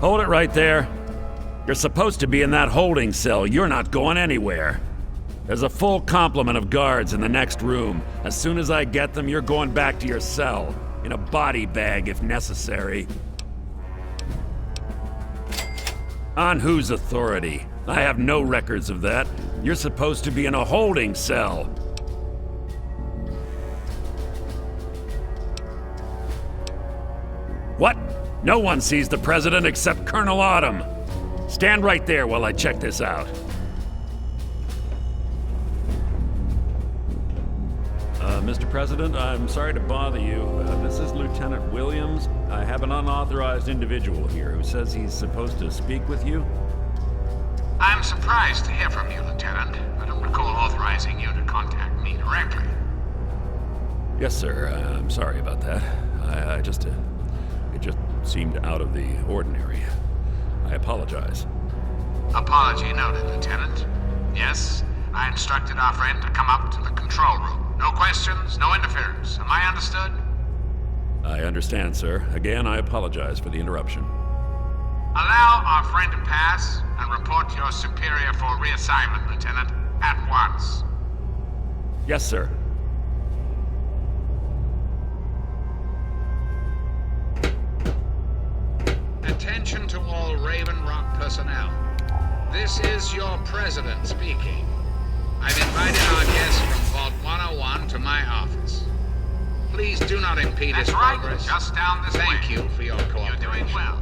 Hold it right there. You're supposed to be in that holding cell. You're not going anywhere. There's a full complement of guards in the next room. As soon as I get them, you're going back to your cell. In a body bag, if necessary. On whose authority? I have no records of that. You're supposed to be in a holding cell. What? No one sees the President except Colonel Autumn. Stand right there while I check this out. Mr. President, I'm sorry to bother you. This is Lieutenant Williams. I have an unauthorized individual here who says he's supposed to speak with you. I'm surprised to hear from you, Lieutenant. I don't recall authorizing you to contact me directly. Yes, sir. I'm sorry about that. It just seemed out of the ordinary. I apologize. Apology noted, Lieutenant. Yes, I instructed our friend to come up to the control room. No questions, no interference. Am I understood? I understand, sir. Again, I apologize for the interruption. Allow our friend to pass and report to your superior for reassignment, Lieutenant, at once. Yes, sir. Attention to all Raven Rock personnel. This is your president speaking. I've invited our guest from Vault 101 to my office. Please do not impede his progress. Just down this way. Thank you for your cooperation. You're doing well.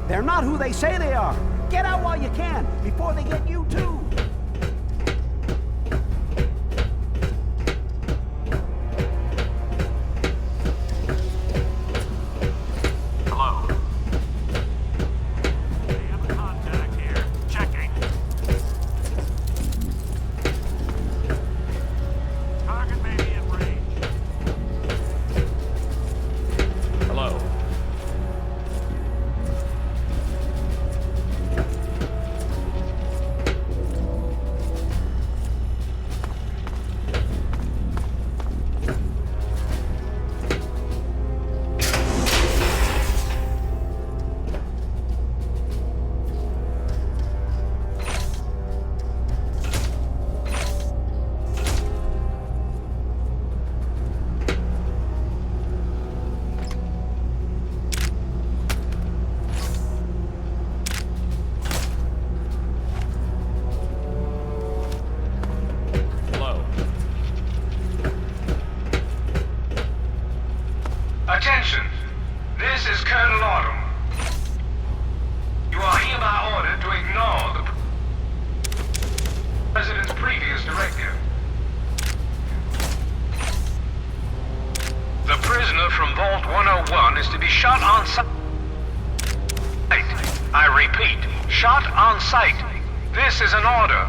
They're not who they say they are. Get out while you can, before they get you too. Hello. We have a contact here. Checking. Target may be in range. Hello. Attention! This is Colonel Autumn. You are hereby ordered to ignore the President's previous directive. The prisoner from Vault 101 is to be shot on sight. I repeat, shot on sight. This is an order.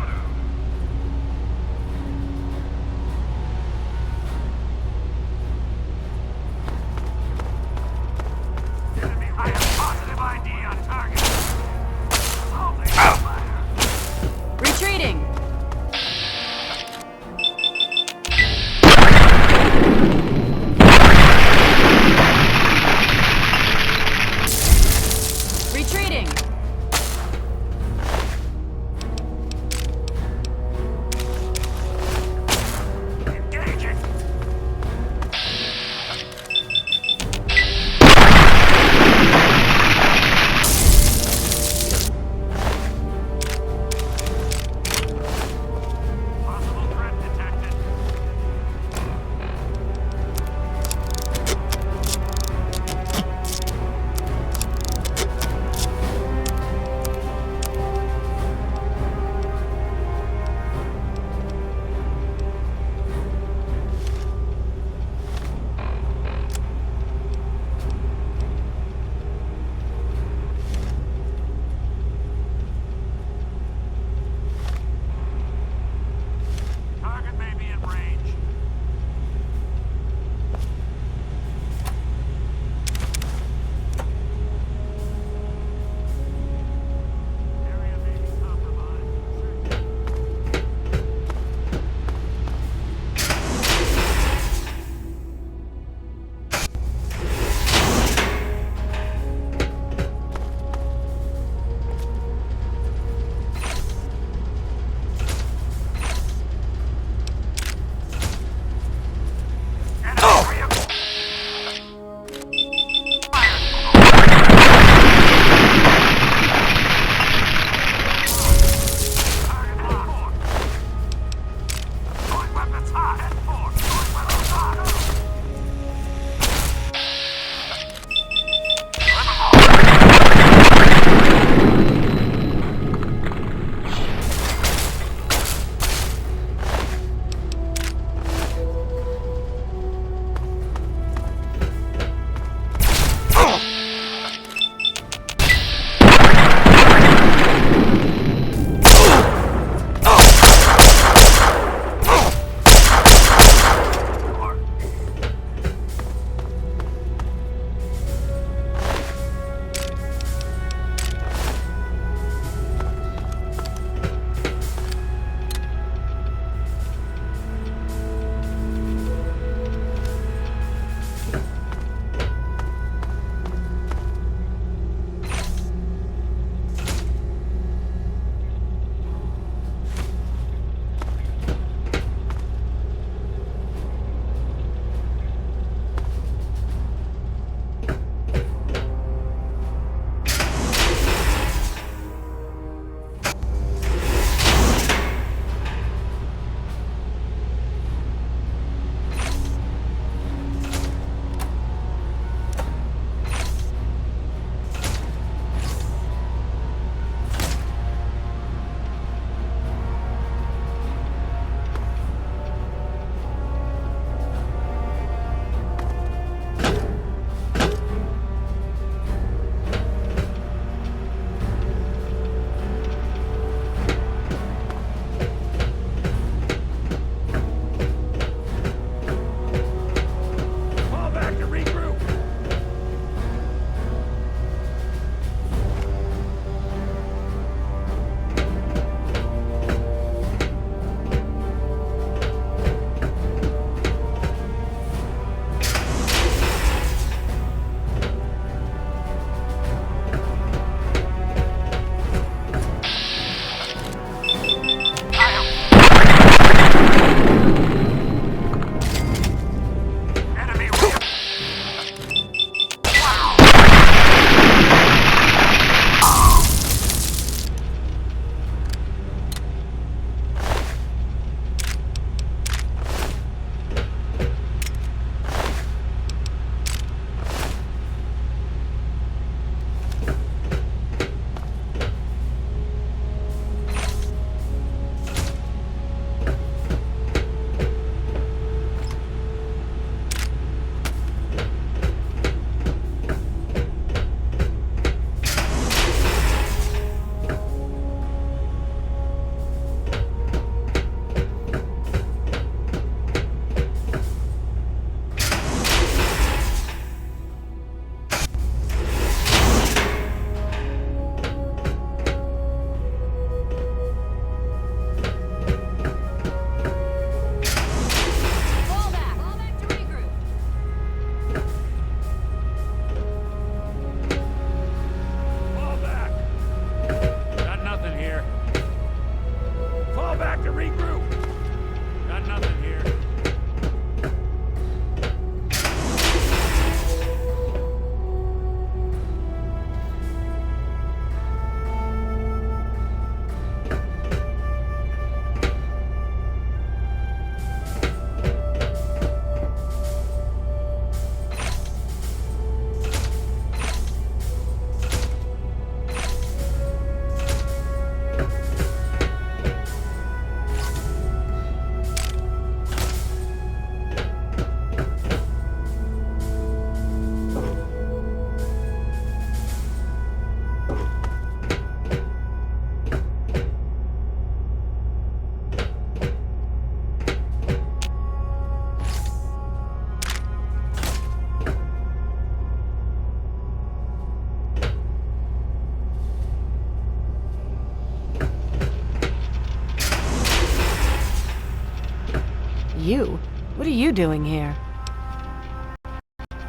you? What are you doing here?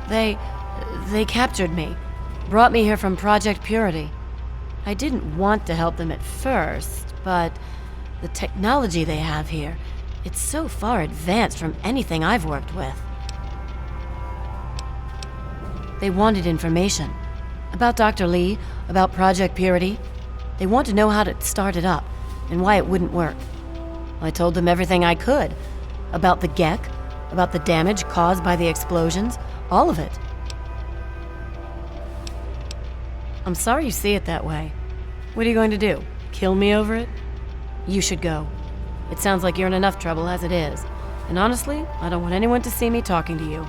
They captured me. Brought me here from Project Purity. I didn't want to help them at first, but the technology they have here, it's so far advanced from anything I've worked with. They wanted information. About Dr. Lee, about Project Purity. They want to know how to start it up, and why it wouldn't work. I told them everything I could. About the Gek, about the damage caused by the explosions, all of it. I'm sorry you see it that way. What are you going to do? Kill me over it? You should go. It sounds like you're in enough trouble as it is. And honestly, I don't want anyone to see me talking to you.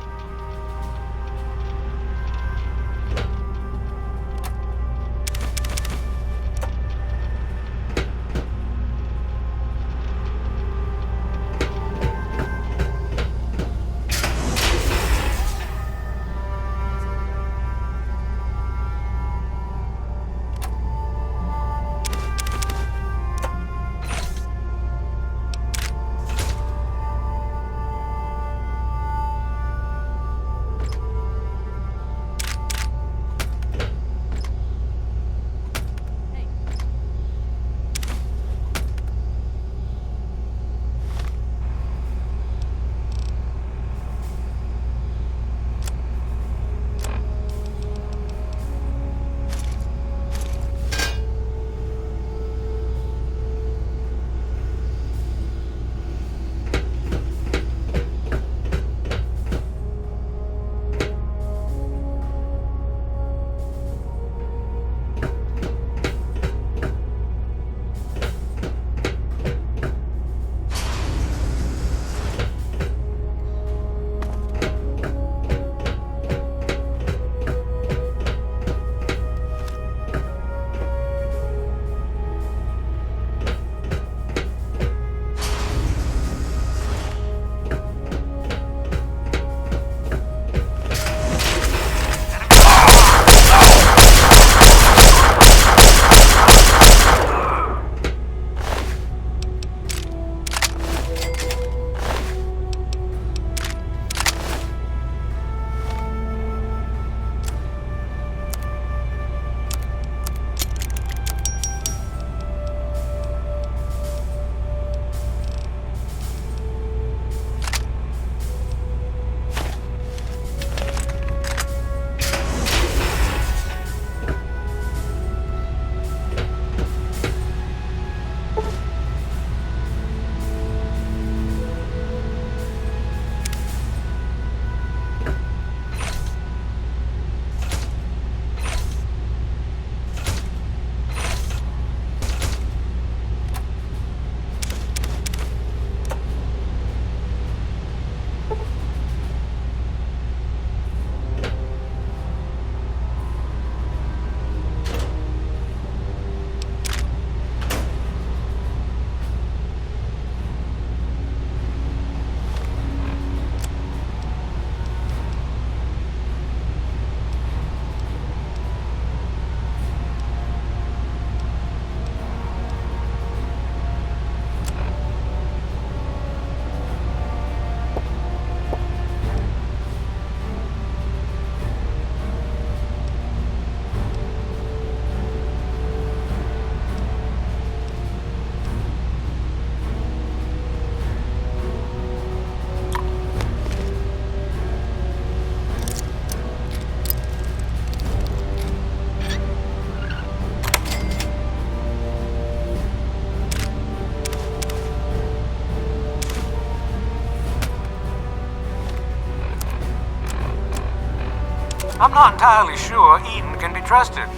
I'm not entirely sure Eden can be trusted,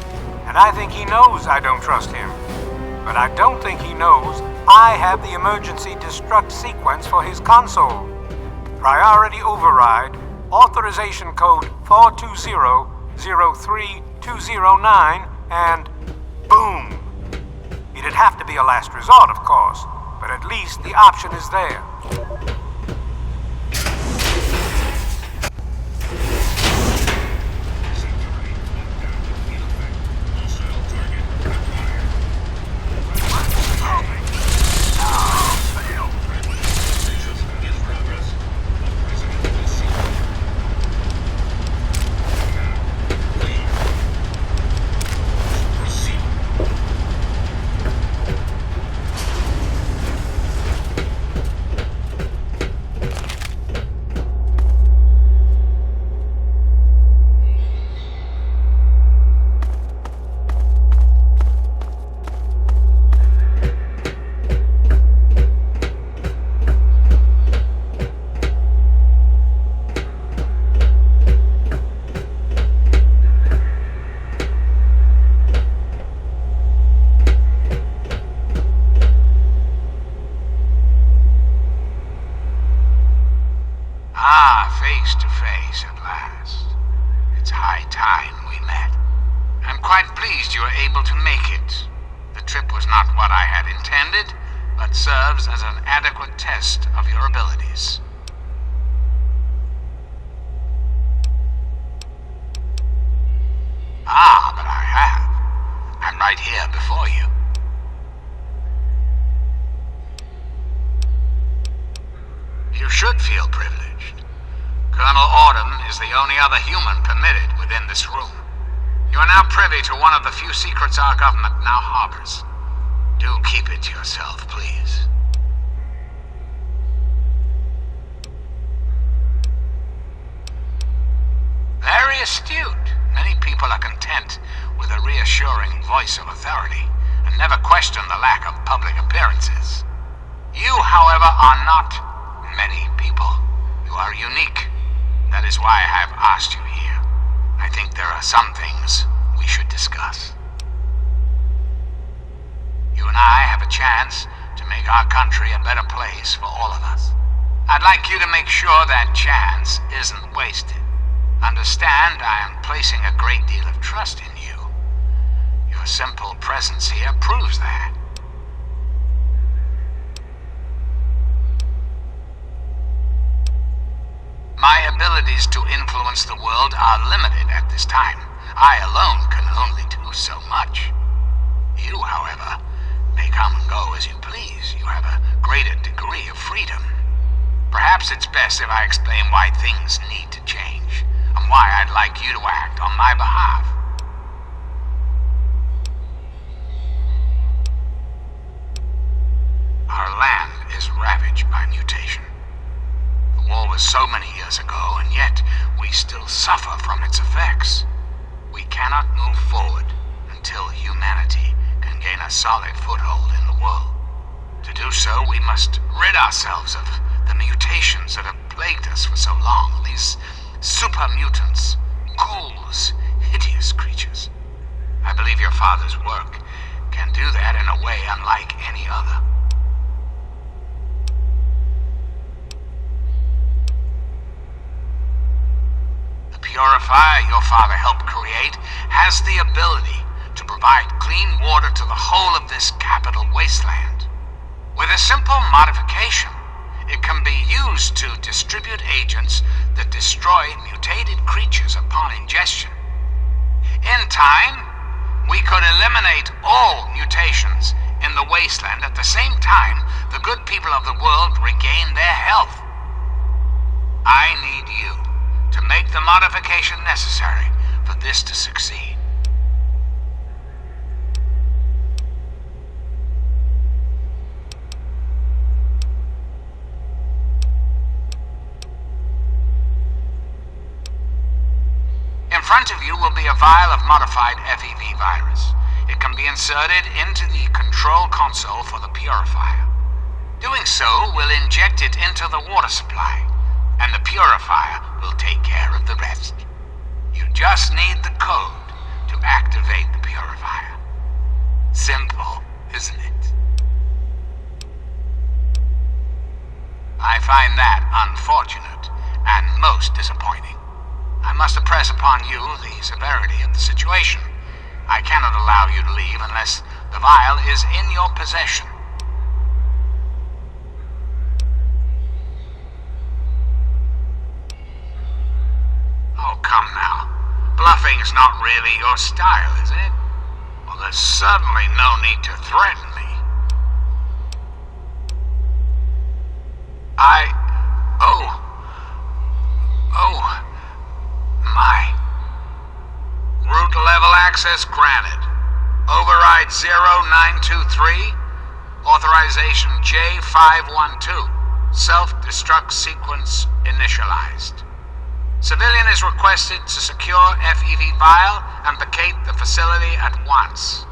and I think he knows I don't trust him. But I don't think he knows I have the emergency destruct sequence for his console. Priority override, authorization code 420-03209, and boom! It'd have to be a last resort, of course, but at least the option is there. high time we met. I'm quite pleased you were able to make it. The trip was not what I had intended, but serves as an adequate test of your abilities. Ah, but I have. I'm right here before you. You should feel privileged. Colonel Autumn is the only other human permitted within this room. You are now privy to one of the few secrets our government now harbors. Do keep it to yourself, please. Very astute. Many people are content with a reassuring voice of authority and never question the lack of public appearances. You, however, are not many people. You are unique. That is why I have asked you here. I think there are some things we should discuss. You and I have a chance to make our country a better place for all of us. I'd like you to make sure that chance isn't wasted. Understand, I am placing a great deal of trust in you. Your simple presence here proves that. My abilities to influence the world are limited at this time. I alone can only do so much. You, however, may come and go as you please. You have a greater degree of freedom. Perhaps it's best if I explain why things need to change, and why I'd like you to act on my behalf. Our land is ravaged by mutation. The war was so many years ago, and yet we still suffer from its effects. We cannot move forward until humanity can gain a solid foothold in the world. To do so, we must rid ourselves of the mutations that have plagued us for so long. These super mutants, ghouls, hideous creatures. I believe your father's work can do that in a way unlike any other. The purifier your father helped create has the ability to provide clean water to the whole of this capital wasteland. With a simple modification, it can be used to distribute agents that destroy mutated creatures upon ingestion. In time, we could eliminate all mutations in the wasteland. At the same time, the good people of the world regain their health. I need you to make the modification necessary for this to succeed. In front of you will be a vial of modified FEV virus. It can be inserted into the control console for the purifier. Doing so will inject it into the water supply, and the purifier will take care of the rest. You just need the code to activate the purifier. Simple, isn't it? I find that unfortunate and most disappointing. I must impress upon you the severity of the situation. I cannot allow you to leave unless the vial is in your possession. Oh, come now. Bluffing's not really your style, is it? Well, there's certainly no need to threaten me. Route level access granted. Override 0923. Authorization J512. Self-destruct sequence initialized. Civilian is requested to secure FEV vial and vacate the facility at once.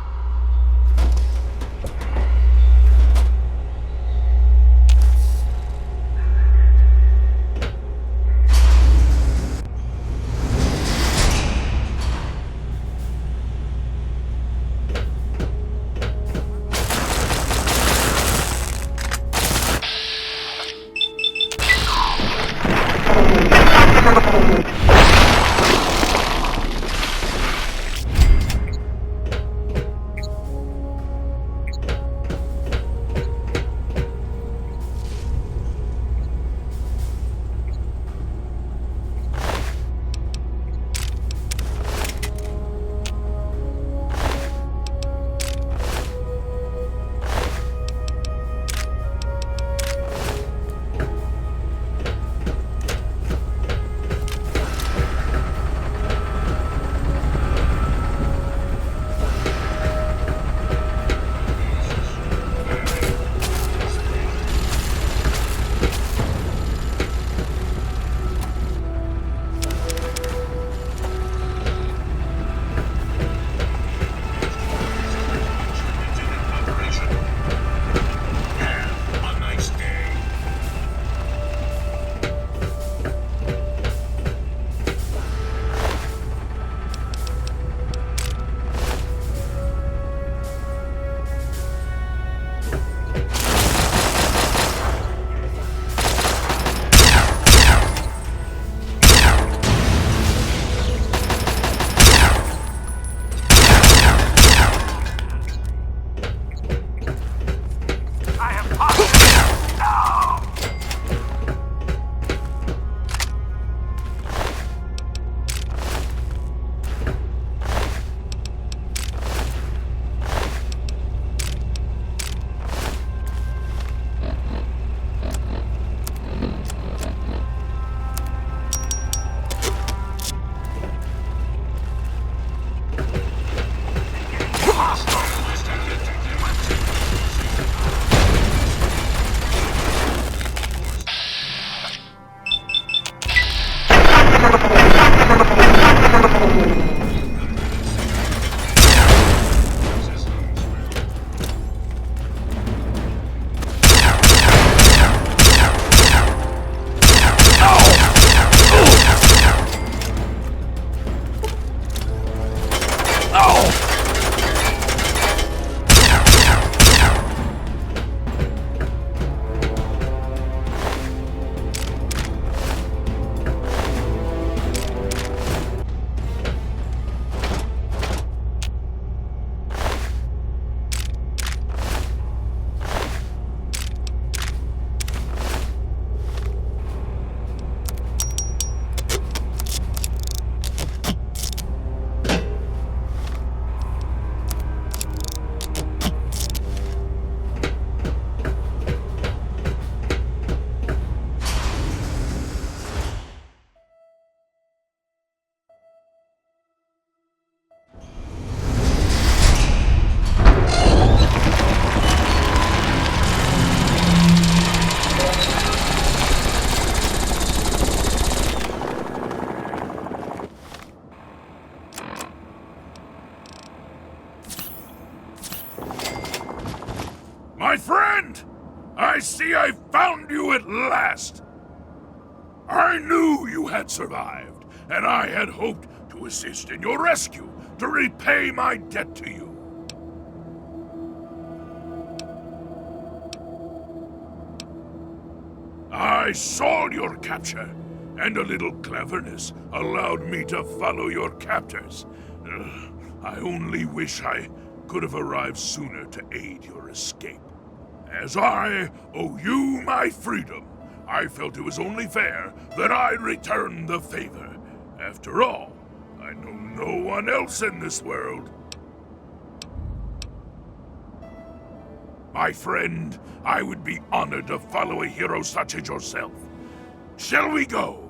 My friend! I see I found you at last! I knew you had survived, and I had hoped to assist in your rescue, to repay my debt to you. I saw your capture, and a little cleverness allowed me to follow your captors. I only wish I could have arrived sooner to aid your escape. As I owe you my freedom, I felt it was only fair that I return the favor. After all, I know no one else in this world. My friend, I would be honored to follow a hero such as yourself. Shall we go?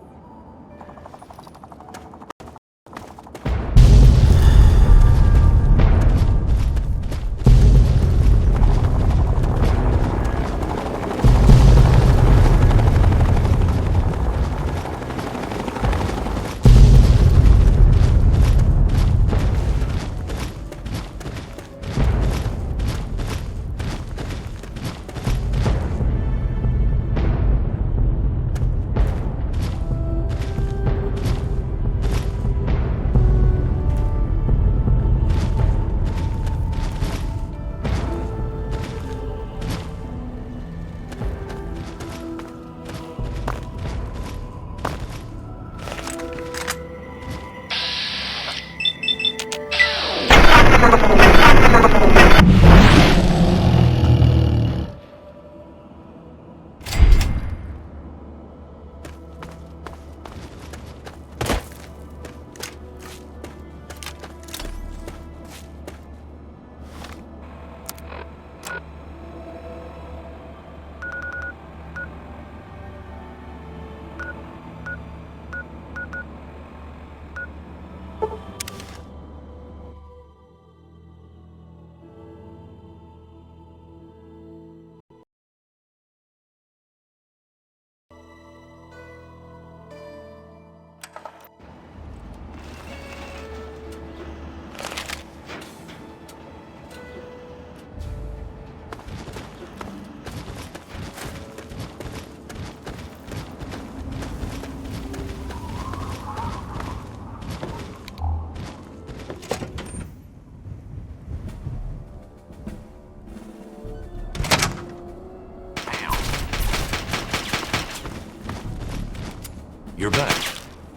You're back.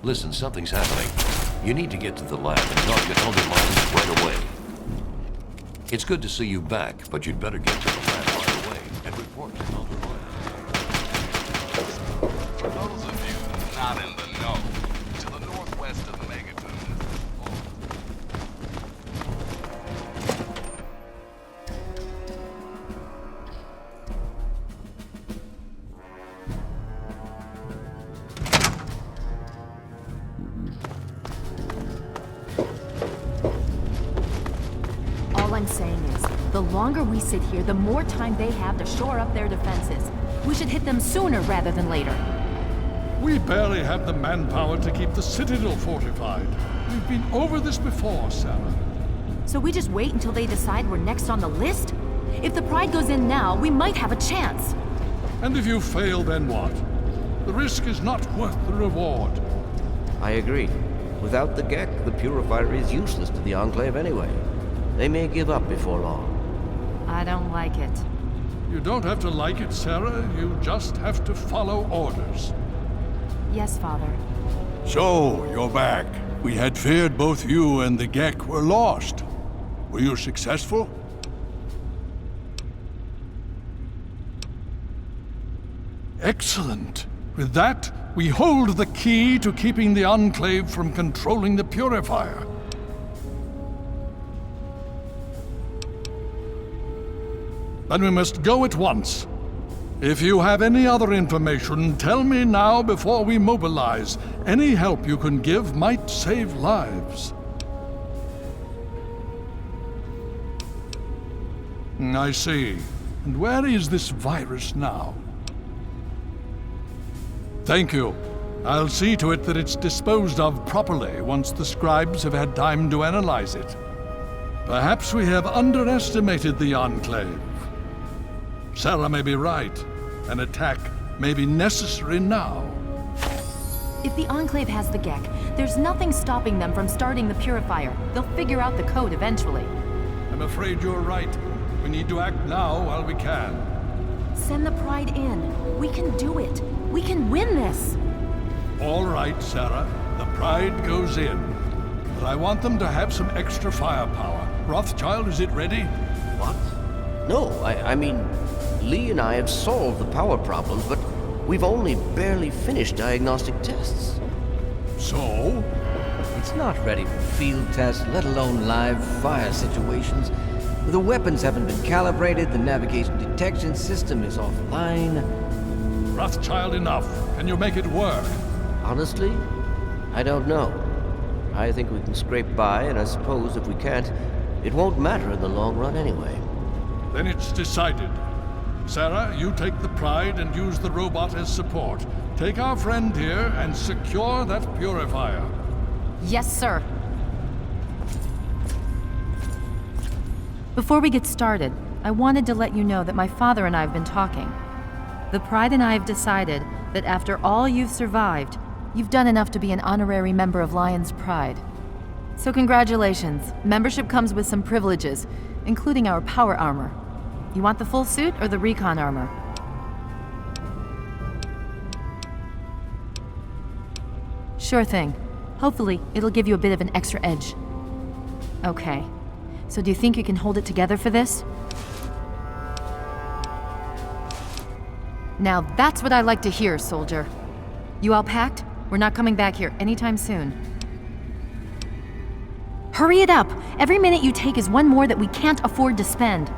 Listen, something's happening. You need to get to the lab and talk to Elder Martins right away. It's good to see you back, but you'd better get to the lab right away and report to Elder Martins. For those of you not in the know, to the northwest of Megaton is the vault. All I'm saying is, the longer we sit here, the more time they have to shore up their defenses. We should hit them sooner rather than later. We barely have the manpower to keep the Citadel fortified. We've been over this before, Sarah. So we just wait until they decide we're next on the list? If the Pride goes in now, we might have a chance. And if you fail, then what? The risk is not worth the reward. I agree. Without the Gek, the Purifier is useless to the Enclave anyway. They may give up before long. I don't like it. You don't have to like it, Sarah. You just have to follow orders. Yes, Father. So, you're back. We had feared both you and the Gek were lost. Were you successful? Excellent. With that, we hold the key to keeping the Enclave from controlling the Purifier. Then we must go at once. If you have any other information, tell me now before we mobilize. Any help you can give might save lives. I see. And where is this virus now? Thank you. I'll see to it that it's disposed of properly once the scribes have had time to analyze it. Perhaps we have underestimated the Enclave. Sarah may be right. An attack may be necessary now. If the Enclave has the Gek, there's nothing stopping them from starting the Purifier. They'll figure out the code eventually. I'm afraid you're right. We need to act now while we can. Send the Pride in. We can do it. We can win this. All right, Sarah. The Pride goes in. But I want them to have some extra firepower. Rothschild, is it ready? What? No, I mean, Lee and I have solved the power problems, but we've only barely finished diagnostic tests. So? It's not ready for field tests, let alone live fire situations. The weapons haven't been calibrated, the navigation detection system is offline. Rothschild, enough. Can you make it work? Honestly, I don't know. I think we can scrape by, and I suppose if we can't, it won't matter in the long run anyway. Then it's decided. Sarah, you take the Pride and use the robot as support. Take our friend here and secure that purifier. Yes, sir. Before we get started, I wanted to let you know that my father and I have been talking. The Pride and I have decided that after all you've survived, you've done enough to be an honorary member of Lion's Pride. So congratulations. Membership comes with some privileges, including our power armor. You want the full suit or the recon armor? Sure thing. Hopefully, it'll give you a bit of an extra edge. Okay. So do you think you can hold it together for this? Now that's what I like to hear, soldier. You all packed? We're not coming back here anytime soon. Hurry it up! Every minute you take is one more that we can't afford to spend.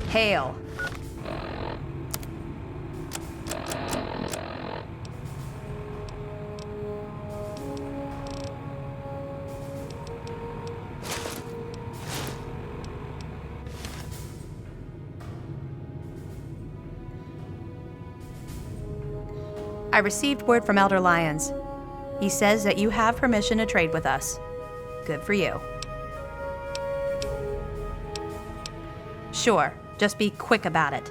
Hail. I received word from Elder Lyons. He says that you have permission to trade with us. Good for you. Sure, just be quick about it.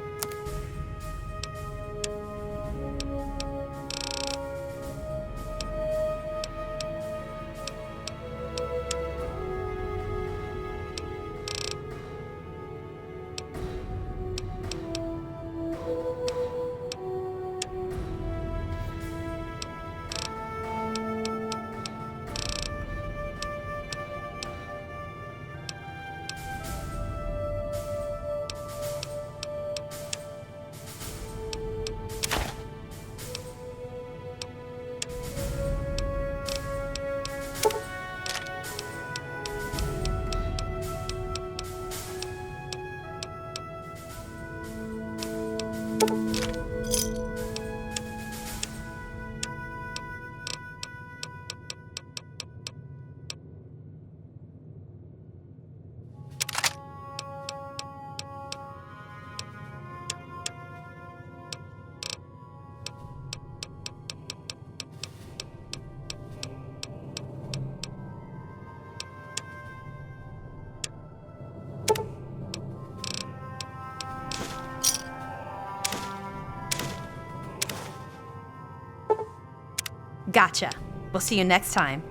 Gotcha. We'll see you next time,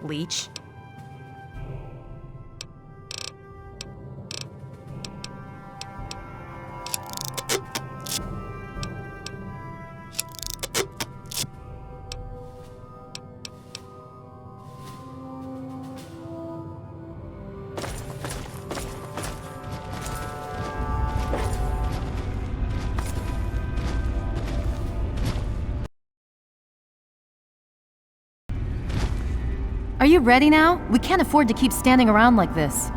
Leech. Are you ready now? We can't afford to keep standing around like this.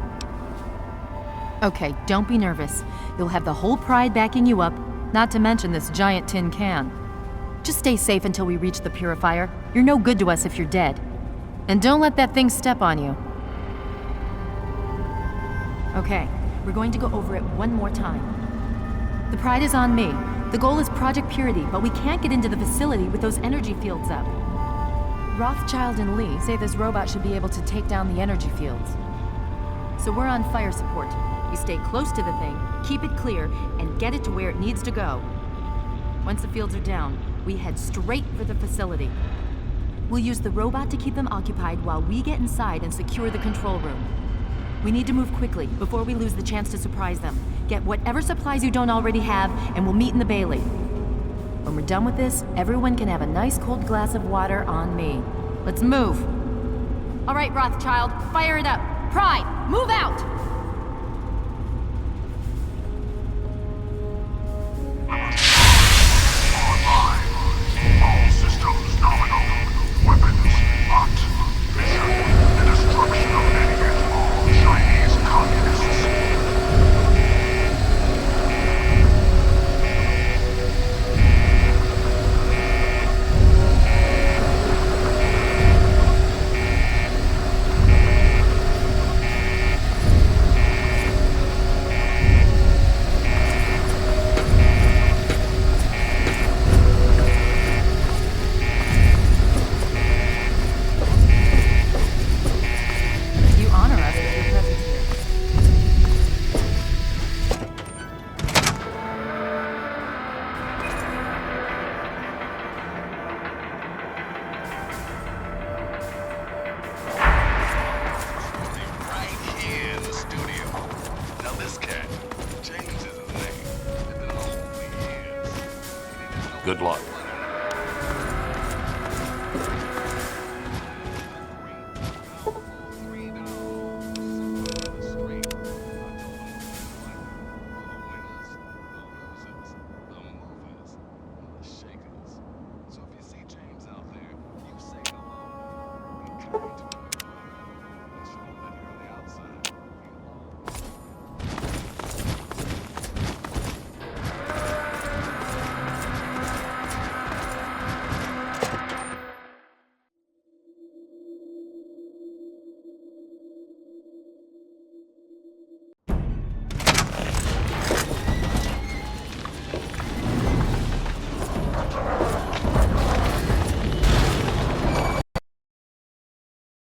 Okay, don't be nervous. You'll have the whole Pride backing you up, not to mention this giant tin can. Just stay safe until we reach the purifier. You're no good to us if you're dead. And don't let that thing step on you. Okay, we're going to go over it one more time. The Pride is on me. The goal is Project Purity, but we can't get into the facility with those energy fields up. Rothschild and Lee say this robot should be able to take down the energy fields. So we're on fire support. We stay close to the thing, keep it clear, and get it to where it needs to go. Once the fields are down, we head straight for the facility. We'll use the robot to keep them occupied while we get inside and secure the control room. We need to move quickly before we lose the chance to surprise them. Get whatever supplies you don't already have, and we'll meet in the Bailey. When we're done with this, everyone can have a nice cold glass of water on me. Let's move. All right, Rothschild, fire it up. Pride, move out! All systems nominal. Weapons locked. Mission: the destruction of any and all Chinese communists. Good luck.